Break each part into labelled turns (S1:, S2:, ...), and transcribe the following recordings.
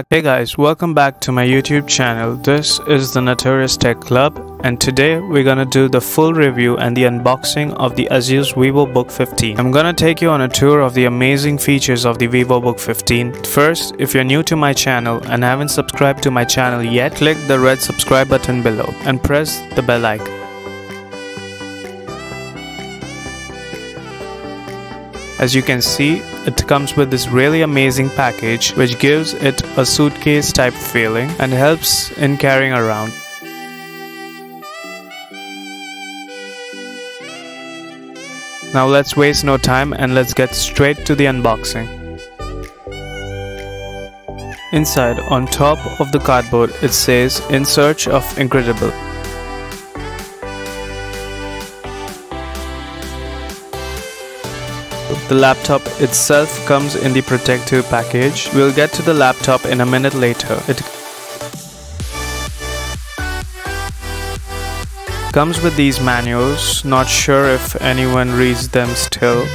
S1: Hey guys, welcome back to my YouTube channel. This is the Notorious Tech Club, and today we're gonna do the full review and the unboxing of the Asus Vivobook 15. I'm gonna take you on a tour of the amazing features of the Vivobook 15. First, if you're new to my channel and haven't subscribed to my channel yet, click the red subscribe button below and press the bell icon. As you can see, it comes with this really amazing package which gives it a suitcase type feeling and helps in carrying around. Now let's waste no time and let's get straight to the unboxing. Inside, on top of the cardboard, it says, "In search of incredible." The laptop itself comes in the protective package. We'll get to the laptop in a minute later. It comes with these manuals. Not sure if anyone reads them still.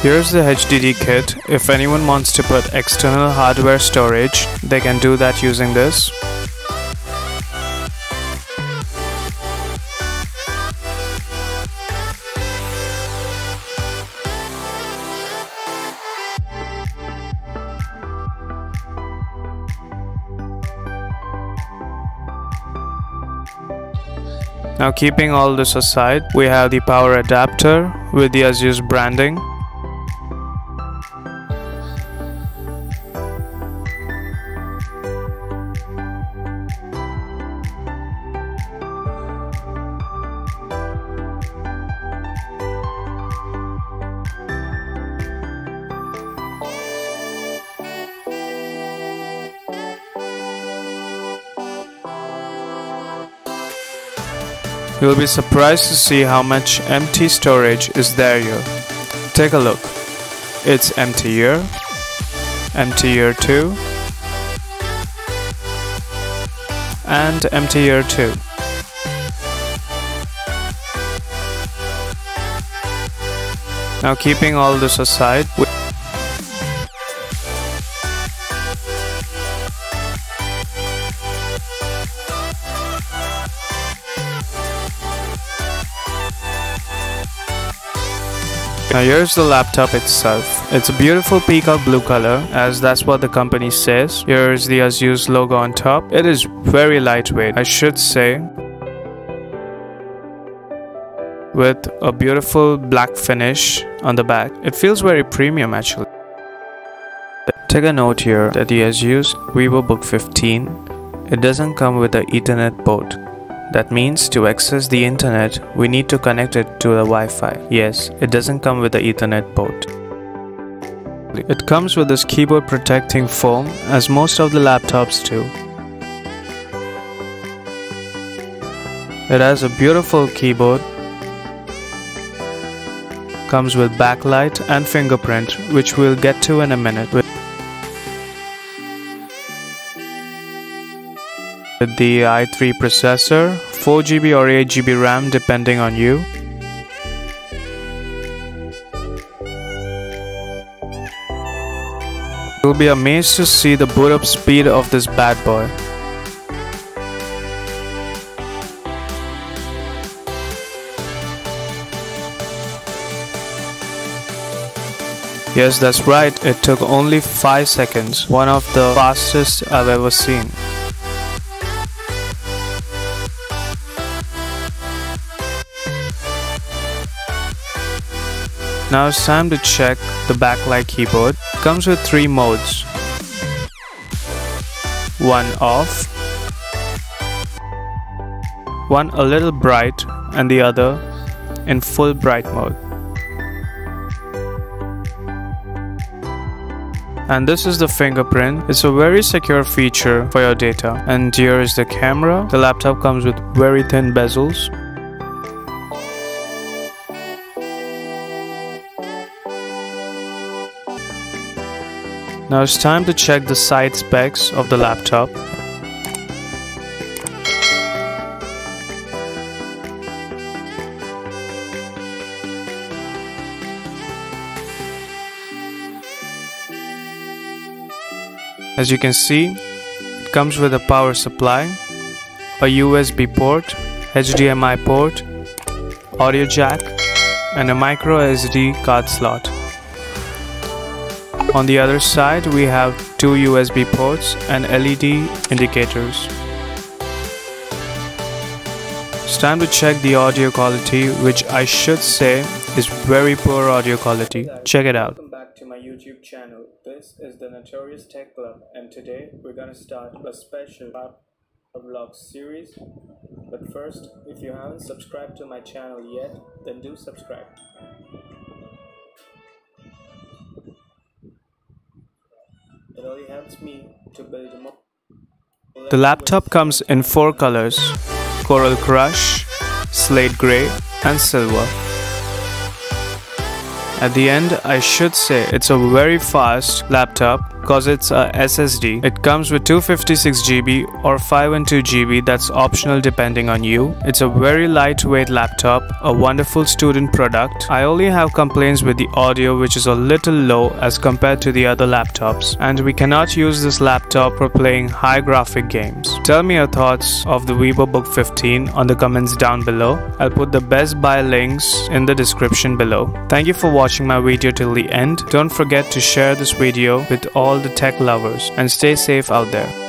S1: Here's the HDD kit. If anyone wants to put external hardware storage, they can do that using this. Now, keeping all this aside, we have the power adapter with the Asus branding. You'll be surprised to see how much empty storage is there here. Take a look. It's empty here, empty here too, and empty here too. Now, keeping all this aside, now here's the laptop itself. It's a beautiful peacock blue color, as that's what the company says. Here's the Asus logo on top. It is very lightweight, I should say, with a beautiful black finish on the back. It feels very premium actually. Take a note here that the Asus Vivobook 15, it doesn't come with an Ethernet port. That means to access the internet, we need to connect it to the Wi-Fi. Yes, it doesn't come with the Ethernet port. It comes with this keyboard protecting foam, as most of the laptops do. It has a beautiful keyboard. Comes with backlight and fingerprint, which we'll get to in a minute. With the i3 processor, 4GB or 8GB RAM depending on you. You'll be amazed to see the boot up speed of this bad boy. Yes, that's right, it took only 5 seconds, one of the fastest I've ever seen. Now it's time to check the Backlite Keyboard. It comes with 3 modes. One off, one a little bright, and the other in full bright mode. And this is the fingerprint. It's a very secure feature for your data. And here is the camera. The laptop comes with very thin bezels. Now it's time to check the side specs of the laptop. As you can see, it comes with a power supply, a USB port, HDMI port, audio jack, and a micro SD card slot. On the other side, we have two USB ports and LED indicators. It's time to check the audio quality, which I should say is very poor audio quality. Check it out.
S2: Welcome back to my YouTube channel. This is the Notorious Tech Club, and today we're gonna start a special vlog series. But first, if you haven't subscribed to my channel yet, then do subscribe. It only helps me to build a more.
S1: The laptop comes in 4 colors: Coral Crush, Slate Grey, and Silver. At the end, I should say it's a very fast laptop because it's a SSD. It comes with 256GB or 512GB, that's optional depending on you. It's a very lightweight laptop, a wonderful student product. I only have complaints with the audio, which is a little low as compared to the other laptops, and we cannot use this laptop for playing high graphic games. Tell me your thoughts of the Vivobook 15 on the comments down below. I'll put the best buy links in the description below. Thank you for watching my video till the end. Don't forget to share this video with all the tech lovers and stay safe out there.